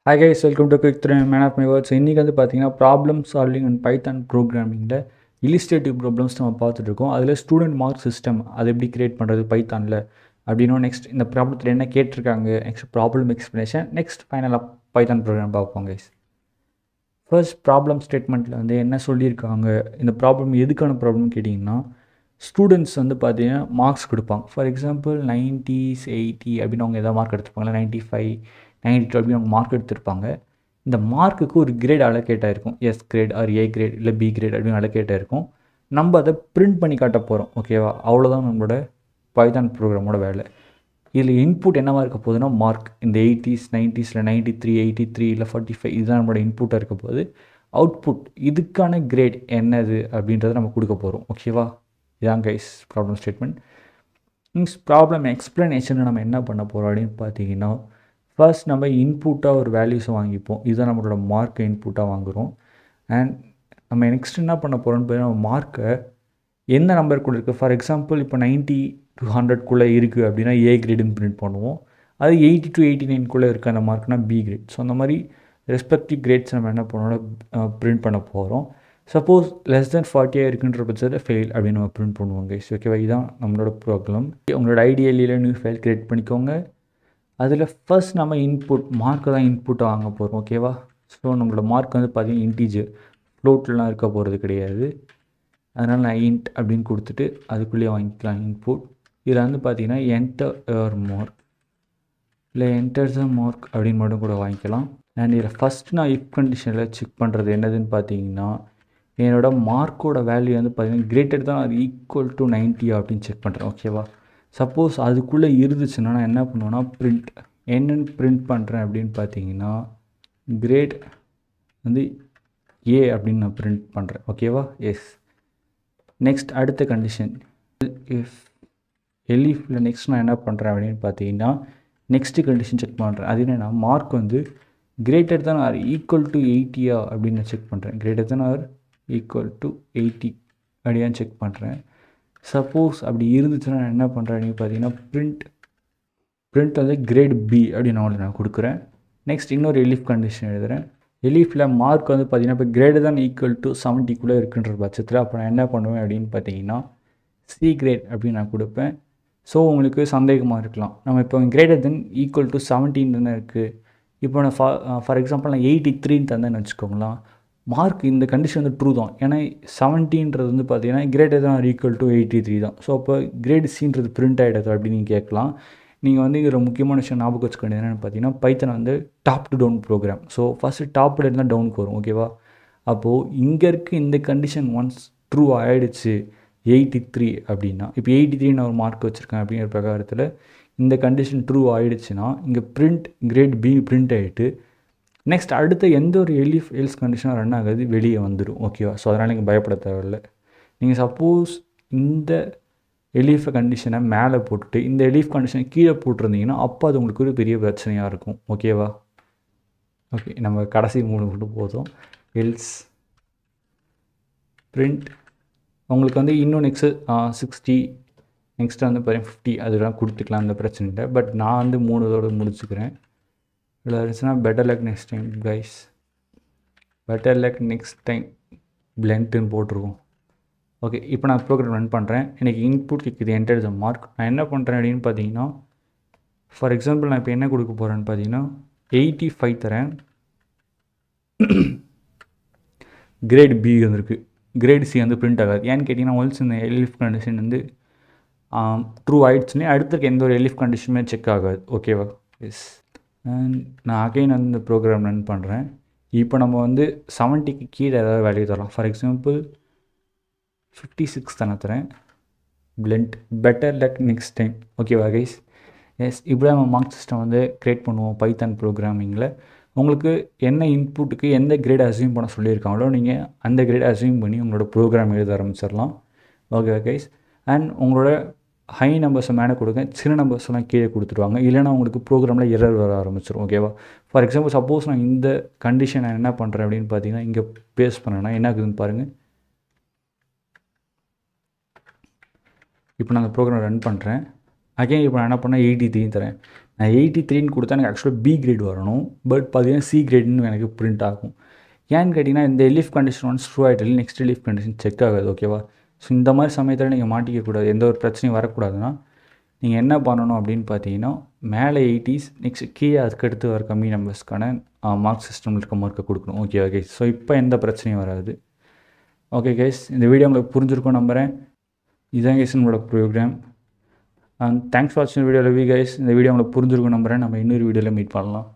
Hi guys, welcome to Quick 3 Man of My Words. இன்றைக்கி வந்து பார்த்தீங்கன்னா ப்ராப்ளம் சால்விங் அண்ட் பைத்தான் ப்ரோக்ராமிங்கில் illustrative problems நம்ம பார்த்துட்ருக்கோம். அதில் ஸ்டூடெண்ட் மார்க் சிஸ்டம் அது எப்படி கிரியேட் பண்ணுறது பைத்தானில் அப்படின்னா நெக்ஸ்ட் இந்த ப்ராப்ளத்தில் என்ன கேட்டிருக்காங்க, நெக்ஸ்ட் ப்ராப்ளம் எக்ஸ்ப்ளனேஷன், நெக்ஸ்ட் ஃபைனலாக பைத்தான் ப்ரோக்ராம் பார்ப்போம் கைஸ். ஃபர்ஸ்ட் ப்ராப்ளம் ஸ்டேட்மெண்ட்டில் வந்து என்ன சொல்லியிருக்காங்க, இந்த ப்ராப்ளம் எதுக்கான ப்ராப்ளம் கேட்டிங்கன்னா ஸ்டூடெண்ட்ஸ் வந்து பார்த்தீங்கன்னா மார்க்ஸ் கொடுப்பாங்க. ஃபார் எக்ஸாம்பிள் 90s 80 அப்படின்னு அவங்க எதாவது மார்க் எடுத்துருப்பாங்களா, 95 92 அப்படின்னு அவங்க மார்க் எடுத்திருப்பாங்க. இந்த மார்க்குக்கு ஒரு கிரேட் அலோகேட் ஆகிருக்கும். S great R A great இல்லை பி கிரேட் அப்படின்னு அலோகேட் ஆகிருக்கும். நம்ம அதை பிரிண்ட் பண்ணி காட்ட போகிறோம். ஓகேவா, அவ்வளோதான் நம்மளோட பைத்தான் ப்ரோக்ராமோட வேலை. இதில் இன்புட் என்னவாக இருக்க போகுதுன்னா மார்க். இந்த 80s 90s 93 83 இல்லை 45 இதுதான் நம்மளோட இன்புட்டாக இருக்க போகுது. அவுட்புட் இதுக்கான கிரேட் என்னது அப்படின்றத நம்ம கொடுக்க போகிறோம். ஓகேவா, இதான் guys problem statement. Means problem எக்ஸ்ப்ளனேஷனை நம்ம என்ன பண்ண போகிறோம் அப்படின்னு பார்த்தீங்கன்னா, ஃபர்ஸ்ட் நம்ம இன்புட்டாக ஒரு வேல்யூஸை வாங்கிப்போம். இதுதான் நம்மளோட மார்க்கை இன்புட்டாக வாங்குகிறோம். அண்ட் நம்ம நெக்ஸ்ட் என்ன பண்ண போகிறோம்னு பார்த்தீங்கன்னா மார்க்கை எந்த நம்பருக்குள்ளே இருக்குது. ஃபார் எக்ஸாம்பிள் இப்போ 90 to 100 இருக்குது அப்படின்னா ஏ கிரேடுன்னு பிரிண்ட் பண்ணுவோம். அது 80 to 89 இருக்க அந்த மார்க்னா பி கிரேட். ஸோ அந்த மாதிரி ரெஸ்பெக்டிவ் கிரேட்ஸ் நம்ம என்ன பண்ணோம்னா பிரிண்ட் பண்ண போகிறோம். சப்போஸ் லெஸ் தென் 40 இருக்குன்ற பட்சத்தில் ஃபெயில் அப்படின்னு நம்ம பிரிண்ட் பண்ணுவோம் கைஸ். ஓகேவா, இதுதான் நம்மளோட ப்ராப்ளம். உங்களோட ஐடியலில் நியூ ஃபைல் க்ரியேட் பண்ணிக்கோங்க. அதில் ஃபர்ஸ்ட் நம்ம இன்புட் மார்க்கை தான் இன்புட்டாக வாங்க போகிறோம். ஓகேவா, ஸோ நம்மளோட மார்க் வந்து பார்த்தீங்கன்னா இன்டீஜர், ஃப்ளோட்லாம் இருக்க போகிறது கிடையாது. அதனால் நான் இன்ட் அப்படின்னு கொடுத்துட்டு அதுக்குள்ளேயே வாங்கிக்கலாம் இன்புட். இதில் வந்து பார்த்தீங்கன்னா என்டர் யுவர் மார்க் இல்லை என்டர் த மார்க் அப்படின்னு மட்டும் கூட வாங்கிக்கலாம். அண்ட் இதில் ஃபஸ்ட் நான் இஃப் கண்டிஷனில் செக் பண்ணுறது என்னதுன்னு பார்த்தீங்கன்னா என்னோடய மார்க்கோட வேல்யூ வந்து பார்த்தீங்கன்னா கிரேட்டர் தான் அது ஈக்குவல் டு 90 அப்படின்னு செக் பண்ணுறேன். ஓகேவா, சப்போஸ் அதுக்குள்ளே இருந்துச்சுன்னா நான் என்ன பண்ணுவேன்னா பிரிண்ட் என்னென்னு பிரிண்ட் பண்ணுறேன் அப்படின்னு பார்த்தீங்கன்னா கிரேட் வந்து ஏ அப்படின்னு நான் பிரிண்ட் பண்ணுறேன். ஓகேவா, எஸ். நெக்ஸ்ட் அடுத்த கண்டிஷன் இஃப் எலிஃபில் நெக்ஸ்ட் நான் என்ன பண்ணுறேன் அப்படின்னு பார்த்தீங்கன்னா நெக்ஸ்ட்டு கண்டிஷன் செக் பண்ணுறேன். அது என்னென்னா மார்க் வந்து greater than R equal to 80 அப்படின்னு நான் செக் பண்ணுறேன். Greater than R equal to 80 அப்படியான்னு check பண்ணுறேன். சப்போஸ் அப்படி இருந்துச்சுன்னா நான் என்ன பண்ணுறேன் அப்படின்னு பார்த்தீங்கன்னா பிரிண்ட் வந்து கிரேட் பி அப்படின்னு நான் கொடுக்குறேன். நெக்ஸ்ட் இன்னொரு எலிஃப் கண்டிஷன் எழுதுகிறேன். எலிஃபில் மார்க் வந்து பார்த்தீங்கன்னா இப்போ கிரேட்டர் தான் ஈக்குவல் டு 70 இருக்குன்ற பட்சத்தில் அப்போ நான் என்ன பண்ணுவேன் அப்படின்னு பார்த்தீங்கன்னா சி கிரேட் அப்படின்னு நான் கொடுப்பேன். ஸோ உங்களுக்கு சந்தேகமாக இருக்கலாம், நம்ம இப்போ கிரேட்டர் தென் ஈக்குவல் டு 17 தானே இருக்குது. இப்போ நான் ஃபார் எக்ஸாம்பிள் நான் 83 தந்தேன்னு வச்சுக்கோங்களேன். மார்க் இந்த கண்டிஷன் வந்து ட்ரூ தான். ஏன்னா 70ன்றது வந்து பார்த்தீங்கன்னா கிரேட்டர் தான் ஈக்குவல் டு 83 தான். ஸோ அப்போ கிரேட் சின்றது பிரிண்ட் ஆகிடுது அப்படின்னு நீங்கள் கேட்கலாம். நீங்கள் வந்து இதில் முக்கியமான விஷயம் ஞாபகம் வச்சுக்க வேண்டியது என்னென்னு பார்த்தீங்கன்னா பைத்தன் வந்து top to down program. So first டாப்பில் இருந்தால் டவுனுக்கு வரும். ஓகேவா, அப்போது இங்கே இருக்க இந்த கண்டிஷன் ஒன்ஸ் ட்ரூ ஆகிடுச்சு 83 அப்படின்னா, இப்போ 83 நான் ஒரு மார்க் வச்சுருக்கேன் அப்படிங்கிற பிரகாரத்தில் இந்த கண்டிஷன் ட்ரூ ஆகிடுச்சுன்னா இங்கே பிரிண்ட் கிரேட் பி பிரிண்ட் ஆகிட்டு நெக்ஸ்ட் அடுத்த எந்த ஒரு எல்ஸ் கண்டிஷனாக ரன் ஆகுது வெளியே வந்துடும். ஓகேவா, ஸோ அதனால் நீங்கள் பயப்பட தேவையில்லை. நீங்கள் சப்போஸ் இந்த எலிஃப் கண்டிஷனை மேலே போட்டுட்டு இந்த எலிஃப் கண்டிஷனை கீழே போட்டிருந்தீங்கன்னா அப்போ அது உங்களுக்கு ஒரு பெரிய பிரச்சனையாக இருக்கும். ஓகேவா, ஓகே நம்ம கடைசி 3 மட்டும் போதும். எல்ஸ் பிரிண்ட் உங்களுக்கு வந்து இன்னும் நெக்ஸ்ட்டு 60 நெக்ஸ்ட்டு வந்து பாருங்கள் 50 அதெல்லாம் கொடுத்துக்கலாம், அந்த பிரச்சனை இல்லை. பட் நான் வந்து 3 இதோடு முடிச்சுக்கிறேன். இதில் இருந்துச்சுன்னா better luck next time guys, better luck next time பிளென்ட்டுன்னு போட்டிருக்கோம். ஓகே, இப்போ நான் ப்ரோக்ராம் ரன் பண்ணுறேன். எனக்கு இன்புட் கேட்குது என்டர் த மார்க். நான் என்ன பண்ணுறேன் அப்படின்னு பார்த்தீங்கன்னா ஃபார் எக்ஸாம்பிள் நான் இப்போ என்ன கொடுக்க போகிறேன்னு பார்த்தீங்கன்னா 85 தரேன். கிரேட் பி வந்துருக்கு, கிரேட் சி வந்து பிரிண்ட் ஆகாது. ஏன்னு கேட்டிங்கன்னா ஒன்ஸ் இந்த எலிஃப் கண்டிஷன் வந்து ட்ரூ ஆகிடுச்சுன்னே அடுத்துக்கு எந்த ஒரு எலிஃப் கண்டிஷனுமே செக் ஆகாது. ஓகேவா, எஸ். அண்ட் நான் அகைன் வந்து இந்த ப்ரோக்ராம் ரன் பண்ணுறேன். இப்போ நம்ம வந்து 70க்கு கீழே ஏதாவது வேல்யூ தரலாம். ஃபார் எக்ஸாம்பிள் 56 தானே தரேன். Blend better luck next time. ஓகேவா கைஸ், எஸ். இப்படி நம்ம மார்க் சிஸ்டம் வந்து க்ரியேட் பண்ணுவோம் பைத்தான் ப்ரோக்ராமிங்கில். உங்களுக்கு என்ன இன்புட்டுக்கு எந்த கிரேட் அசியூம் பண்ண சொல்லியிருக்காங்களோ நீங்கள் அந்த கிரேட் அசியூம் பண்ணி உங்களோட ப்ரோக்ராம் எழுத ஆரம்பிச்சிடலாம். ஓகேவா கைஸ், அண்ட் உங்களோட ஹை நம்பர்ஸை மேலே கொடுங்க, சின்ன நம்பர்ஸ்லாம் கீழே கொடுத்துருவாங்க. இல்லைனா உங்களுக்கு ப்ரோக்ராமில் எரர் வர ஆரம்பிச்சிடும். ஓகேவா, ஃபார் எக்ஸாம்பிள் சப்போஸ் நான் இந்த கண்டிஷன் நான் என்ன பண்ணுறேன் அப்படின்னு பார்த்தீங்கன்னா இங்கே பேஸ் பண்ணேன்னா என்ன ஆகுதுன்னு பாருங்கள். இப்போ நான் அந்த ப்ரோக்ராம் ரன் பண்ணுறேன். அகைன் இப்போ நான் என்ன பண்ணேன் 83 தரேன். நான் 83ன்னு கொடுத்தா எனக்கு ஆக்சுவலாக பி கிரேட் வரணும், பட் பார்த்தீங்கன்னா சி கிரேட்னு எனக்கு பிரிண்ட் ஆகும். ஏன்னு கேட்டிங்கன்னா இந்த எலிஃப் கண்டிஷன் ஒன்ஸ் ட்ரூ ஆகிட்டு நெக்ஸ்ட் எலிஃப் கண்டிஷன் செக் ஆகாது. ஓகேவா? ஸோ இந்த மாதிரி சமயத்தில் நீங்கள் மாட்டிக்கக்கூடாது, எந்த ஒரு பிரச்சனையும் வரக்கூடாதுன்னா நீங்கள் என்ன பண்ணணும் அப்படின்னு பார்த்தீங்கன்னா மேலே 80s நெக்ஸ்ட் கீழே அதுக்கடுத்து வர கம்மி நம்பர்ஸ்க்கான மார்க் சிஸ்டமில் இருக்க மார்க்கை கொடுக்கணும். ஓகே கைஸ், ஸோ இப்போ எந்த பிரச்சனையும் வராது. ஓகே கைஸ், இந்த வீடியோ உங்களுக்கு புரிஞ்சிருக்கும் நம்புகிறேன். இதுதான் கைஸ் நம்மளோட ப்ரோக்ராம். தேங்க்ஸ் ஃபார் வாட்சிங் வீடியோ. Love you guys. இந்த வீடியோ உங்களுக்கு புரிஞ்சிருக்கும் நம்புகிறேன். நம்ம இன்னொரு வீடியோவில் மீட் பண்ணலாம்.